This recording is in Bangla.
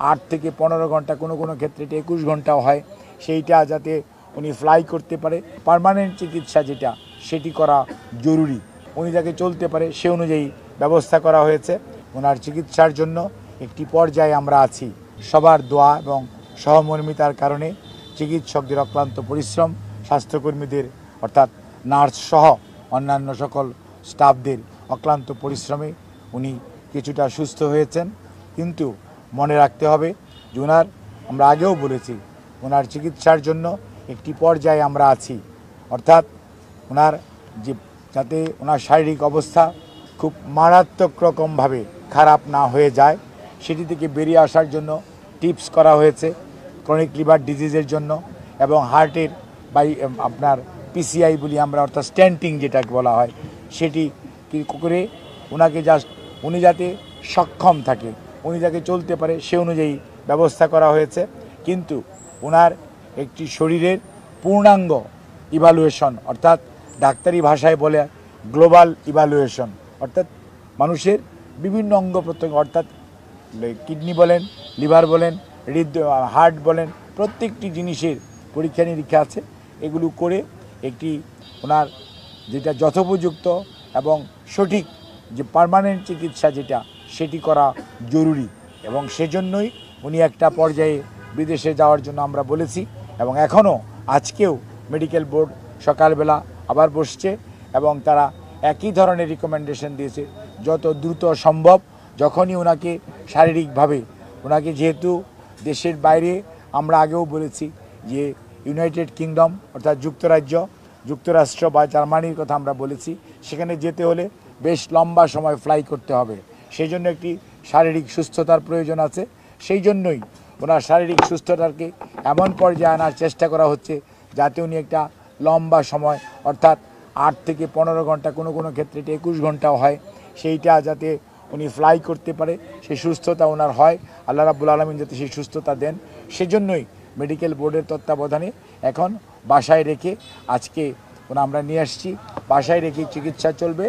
8 থেকে 15 ঘন্টা, কোনো কোনো ক্ষেত্রে 21 ঘন্টাও হয়, সেইটা যাতে উনি ফ্লাই করতে পারে। পার্মানেন্ট চিকিৎসা যেটা সেটি করা জরুরি। উনি যাতে চলতে পারে সে অনুযায়ী ব্যবস্থা করা হয়েছে। ওনার চিকিৎসার জন্য একটি পর্যায়ে আমরা আছি। সবার দোয়া এবং সহমর্মিতার কারণে চিকিৎসকদের অক্লান্ত পরিশ্রম, স্বাস্থ্যকর্মীদের অর্থাৎ নার্স সহ অন্যান্য সকল স্টাফদের অক্লান্ত পরিশ্রমে উনি কিছুটা সুস্থ হয়েছেন। কিন্তু মনে রাখতে হবে যে ওনার, আমরা আগেও বলেছি, ওনার চিকিৎসার জন্য একটি পর্যায়ে আমরা আছি। অর্থাৎ ওনার যে যাতে ওনার শারীরিক অবস্থা খুব মারাত্মক রকমভাবে খারাপ না হয়ে যায়, সেটি থেকে বেরিয়ে আসার জন্য টিপস করা হয়েছে ক্রনিক লিভার ডিজিজের জন্য এবং হার্টের আপনার পিসিআই বলি আমরা, অর্থাৎ স্ট্যান্টিং যেটাকে বলা হয়, সেটি করে ওনাকে উনি যাতে সক্ষম থাকে, উনি যাতে চলতে পারে সে অনুযায়ী ব্যবস্থা করা হয়েছে। কিন্তু ওনার একটি শরীরের পূর্ণাঙ্গ ইভালুয়েশন, অর্থাৎ ডাক্তারি ভাষায় বলে গ্লোবাল ইভালুয়েশন, অর্থাৎ মানুষের বিভিন্ন অঙ্গ প্রত্যঙ্গ, অর্থাৎ কিডনি বলেন, লিভার বলেন, হার্ট বলেন, প্রত্যেকটি জিনিসের পরীক্ষা নিরীক্ষা আছে। এগুলো করে একটি ওনার যেটা যথোপযুক্ত এবং সঠিক যে পার্মানেন্ট চিকিৎসা যেটা সেটি করা জরুরি এবং সেজন্যই উনি একটা পর্যায়ে বিদেশে যাওয়ার জন্য আমরা বলেছি এবং এখনও আজকেও মেডিকেল বোর্ড সকালবেলা আবার বসছে এবং তারা একই ধরনের রিকমেন্ডেশন দিয়েছে যত দ্রুত সম্ভব, যখনই ওনাকে শারীরিকভাবে, ওনাকে যেহেতু দেশের বাইরে, আমরা আগেও বলেছি যে ইউনাইটেড কিংডম অর্থাৎ যুক্তরাষ্ট্র বা জার্মানির কথা আমরা বলেছি, সেখানে যেতে হলে বেশ লম্বা সময় ফ্লাই করতে হবে, সেই জন্য একটি শারীরিক সুস্থতার প্রয়োজন আছে। সেই জন্যই ওনার শারীরিক সুস্থতাকে এমন পর্যায়ে আনার চেষ্টা করা হচ্ছে যাতে উনি একটা লম্বা সময়, অর্থাৎ 8 থেকে 15 ঘন্টা, কোনো কোনো ক্ষেত্রে 21 ঘন্টাও হয়, সেইটা যাতে উনি ফ্লাই করতে পারে, সেই সুস্থতা ওনার হয়। আল্লাহ রাব্বুল আলামিন যাতে সেই সুস্থতা দেন, সেজন্যই মেডিকেল বোর্ডের তত্ত্বাবধানে এখন বাসায় রেখে আজকে আমরা নিয়ে আসছি, বাসায় রেখে চিকিৎসা চলবে।